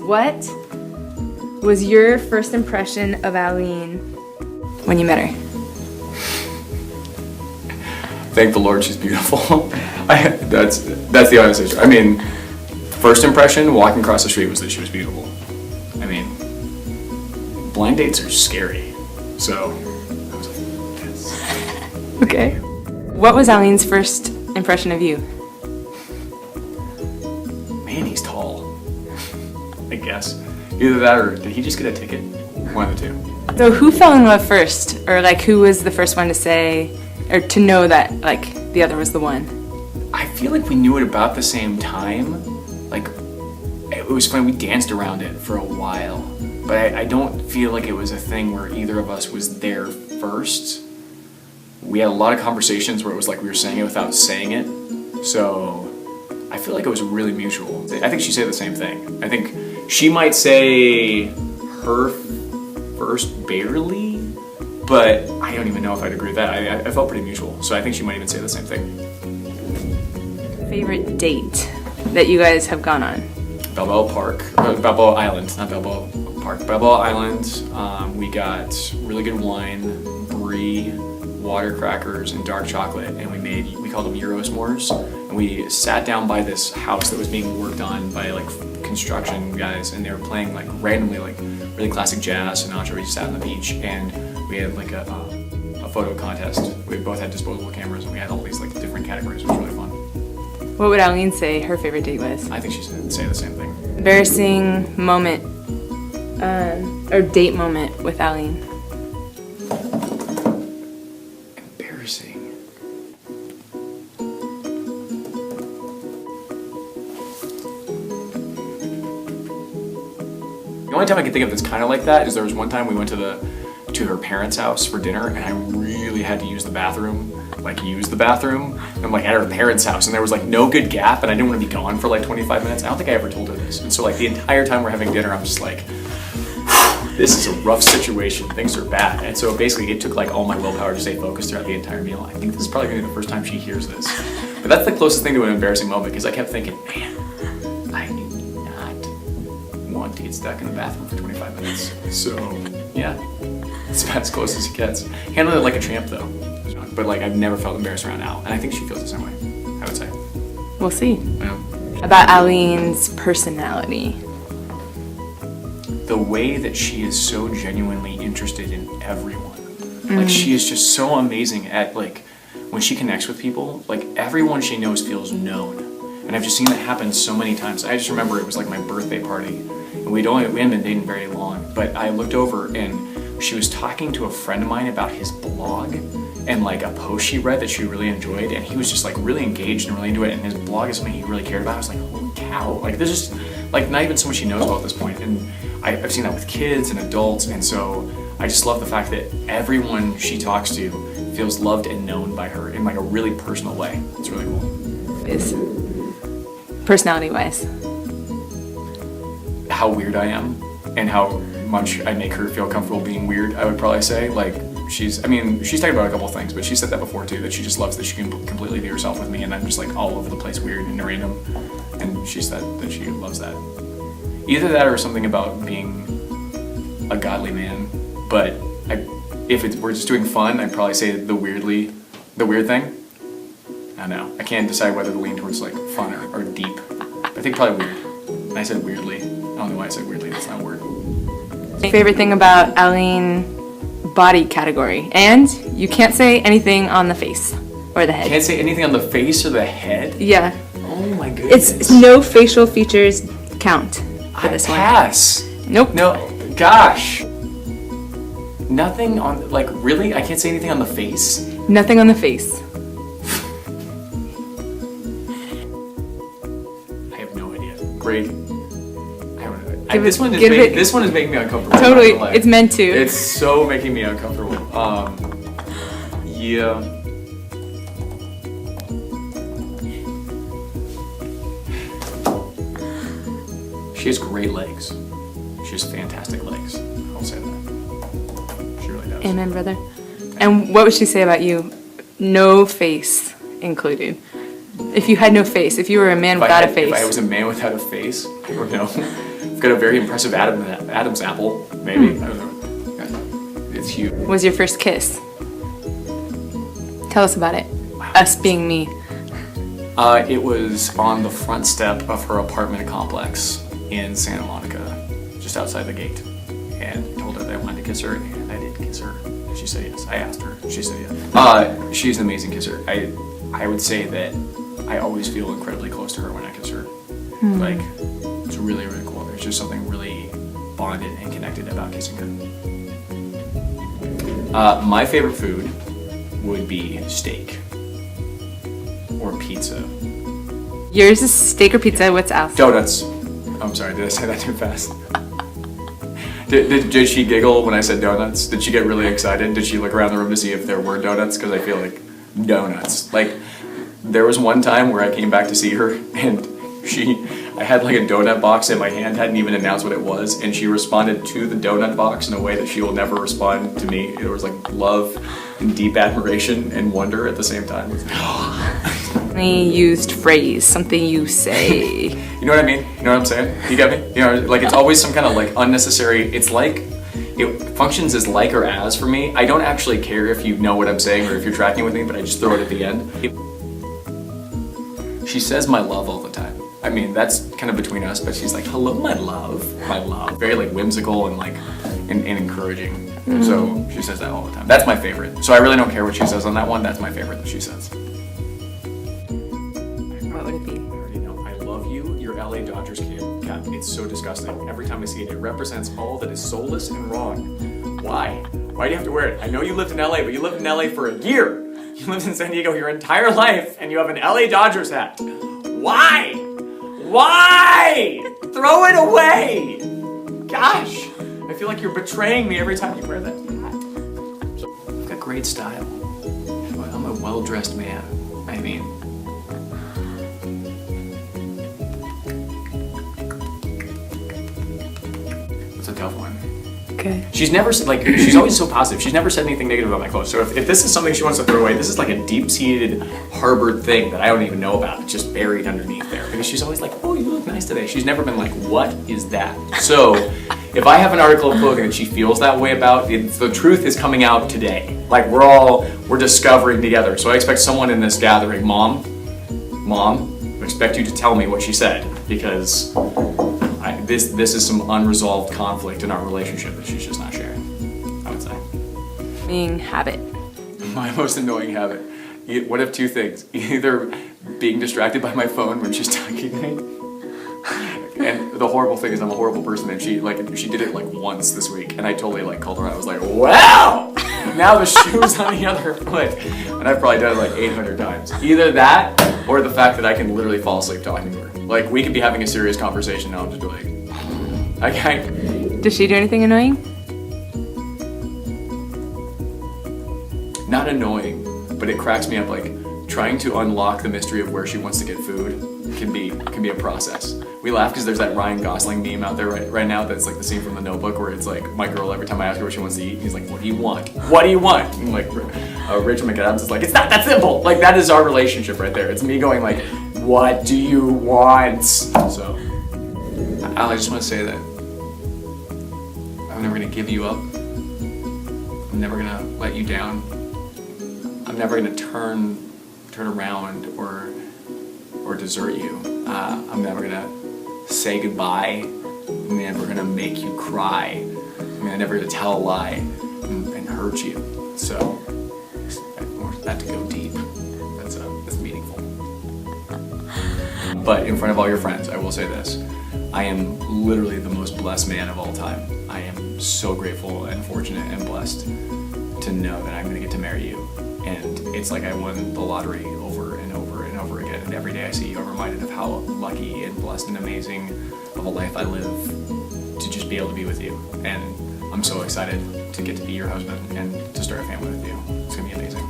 What was your first impression of Allene when you met her? Thank the Lord she's beautiful. That's the honest answer. I mean, first impression walking across the street was that she was beautiful. I mean, blind dates are scary. So, I was like, yes. Okay. What was Allene's first impression of you? Man, he's tall. I guess. Either that or did he just get a ticket? One of the two. So who fell in love first? Or like who was the first one to say, or to know that like the other was the one? I feel like we knew it about the same time. Like, it was fun, we danced around it for a while. But I don't feel like it was a thing where either of us was there first. We had a lot of conversations where it was like we were saying it without saying it. So I feel like it was really mutual. I think she'd say the same thing. I think she might say her first barely, but I don't even know if I'd agree with that. I felt pretty mutual. So I think she might even say the same thing. Favorite date that you guys have gone on? Balboa Island, not Balboa Park. Balboa Island, we got really good wine, brie, water crackers, and dark chocolate, and we called them Euro s'mores, and we sat down by this house that was being worked on by like construction guys, and they were playing like randomly like really classic jazz, Sinatra. We just sat on the beach, and we had like a photo contest. We both had disposable cameras, and we had all these like different categories. It was really fun. What would Allene say her favorite date was? I think she'd say the same thing. Embarrassing moment, or date moment with Allene. Embarrassing. The only time I can think of that's kind of like that is there was one time we went to her parents' house for dinner, and I really had to use the bathroom. And I'm like at her parents' house, and there was like no good gap, and I didn't want to be gone for like 25 minutes. I don't think I ever told her this. And so like the entire time we're having dinner, I'm just like, this is a rough situation. Things are bad. And so basically it took like all my willpower to stay focused throughout the entire meal. I think this is probably gonna be the first time she hears this. But that's the closest thing to an embarrassing moment, because I kept thinking, man, I do not want to get stuck in the bathroom for 25 minutes. So yeah, it's about as close as it gets. Handled it like a champ though. But like I've never felt embarrassed around Al, and I think she feels the same way, I would say. We'll see. Yeah. About Allene's personality. The way that she is so genuinely interested in everyone. Like she is just so amazing at like, when she connects with people, like everyone she knows feels known. And I've just seen that happen so many times. I just remember it was like my birthday party, and we hadn't been dating very long, but I looked over and she was talking to a friend of mine about his blog and like a post she read that she really enjoyed, and he was just like really engaged and really into it, and his blog is something he really cared about. I was like, holy cow, like there's just like not even someone she knows about at this point. And I've seen that with kids and adults, and so I just love the fact that everyone she talks to feels loved and known by her in like a really personal way. It's really cool. Is personality wise? How weird I am and how much I make her feel comfortable being weird, I would probably say. Like she's talked about a couple of things, but she said that before too, that she just loves that she can completely be herself with me, and I'm just like all over the place, weird and random, and she said that she loves that. Either that or something about being a godly man, but if we're just doing fun, I'd probably say the weird thing. I don't know. I can't decide whether to lean towards like fun or deep. I think probably weird. And I said weirdly. I don't know why I said weirdly, that's not a word. Favorite thing about Allene, body category. And you can't say anything on the face or the head. Can't say anything on the face or the head? Yeah. Oh my goodness. It's no facial features count for this one. Pass. Nope. No, gosh. Nothing on, like really? I can't say anything on the face? Nothing on the face. I have no idea. Great. This one is making me uncomfortable. Totally, it's meant to. It's so making me uncomfortable. Yeah. She has great legs. She has fantastic legs. I'll say that. She really does. Amen, brother. And what would she say about you? No face included. If you had no face, if you were a man without a face. If I was a man without a face, or no. I've got a very impressive Adam's apple, maybe. I don't know. It's huge. What was your first kiss? Tell us about it. Us being me. It was on the front step of her apartment complex in Santa Monica, just outside the gate. And I told her that I wanted to kiss her, and I did kiss her. She said yes. I asked her. She said yes. She's an amazing kisser. I would say that I always feel incredibly close to her when I kiss her. Like, it's really, really cool. There's just something really bonded and connected about kissing her. My favorite food would be steak or pizza. Yours is steak or pizza. What's else? Donuts. I'm sorry, did I say that too fast? Did she giggle when I said donuts? Did she get really excited? Did she look around the room to see if there were donuts? Because I feel like donuts. Like, there was one time where I came back to see her, and I had like a donut box in my hand, hadn't even announced what it was, and she responded to the donut box in a way that she will never respond to me. It was like love and deep admiration and wonder at the same time. Used phrase, something you say. You know what I mean? You know what I'm saying? You get me? You know, like it's always some kind of like unnecessary, it's like, it functions as like or as for me. I don't actually care if you know what I'm saying or if you're tracking with me, but I just throw it at the end. She says my love all the time. I mean, that's kind of between us, but she's like, hello, my love, my love. Very like whimsical and like, and encouraging. So she says that all the time. That's my favorite. So I really don't care what she says on that one. That's my favorite that she says. What would it be? I already know. I love you, your LA Dodgers cap. It's so disgusting. Every time I see it, it represents all that is soulless and wrong. Why? Why do you have to wear it? I know you lived in LA, but you lived in LA for a year. You lived in San Diego your entire life, and you have an LA Dodgers hat. Why? Why? Throw it away! Gosh, I feel like you're betraying me every time you wear that hat. So, I've got great style. I'm a well-dressed man. I mean, it's a tough one. Okay. She's never, like, she's always so positive. She's never said anything negative about my clothes. So if this is something she wants to throw away, this is like a deep-seated, harbored thing that I don't even know about. It's just buried underneath there. Because she's always like, oh, you look nice today. She's never been like, what is that? So if I have an article of clothing that she feels that way about, the truth is coming out today. Like, we're discovering together. So I expect someone in this gathering, Mom, I expect you to tell me what she said. Because this is some unresolved conflict in our relationship that she's just not sharing, I would say. Being habit. My most annoying habit. What if two things? Either being distracted by my phone when she's talking to me, and the horrible thing is I'm a horrible person, and she did it like once this week, and I totally like called her out. I was like, wow! Now the shoe's on the other foot. And I've probably done it like 800 times. Either that, or the fact that I can literally fall asleep talking to her. Like, we could be having a serious conversation now, I'm just like, I can't. Does she do anything annoying? Not annoying, but it cracks me up. Like, trying to unlock the mystery of where she wants to get food can be a process. We laugh because there's that Ryan Gosling meme out there right now that's like the scene from The Notebook where it's like, my girl, every time I ask her what she wants to eat, he's like, what do you want? What do you want? And like, Rachel McAdams is like, it's not that simple. Like, that is our relationship right there. It's me going like, what do you want? So, I just want to say that I'm never going to give you up. I'm never going to let you down. I'm never going to turn around or desert you. I'm never going to say goodbye. I'm never going to make you cry. I'm never going to tell a lie and hurt you. So, I want that to go deep. That's meaningful. But in front of all your friends, I will say this. I am literally the most blessed man of all time. I am so grateful and fortunate and blessed to know that I'm going to get to marry you. And it's like I won the lottery over and over and over again. And every day I see you, I'm reminded of how lucky and blessed and amazing of a life I live to just be able to be with you. And I'm so excited to get to be your husband and to start a family with you. It's going to be amazing.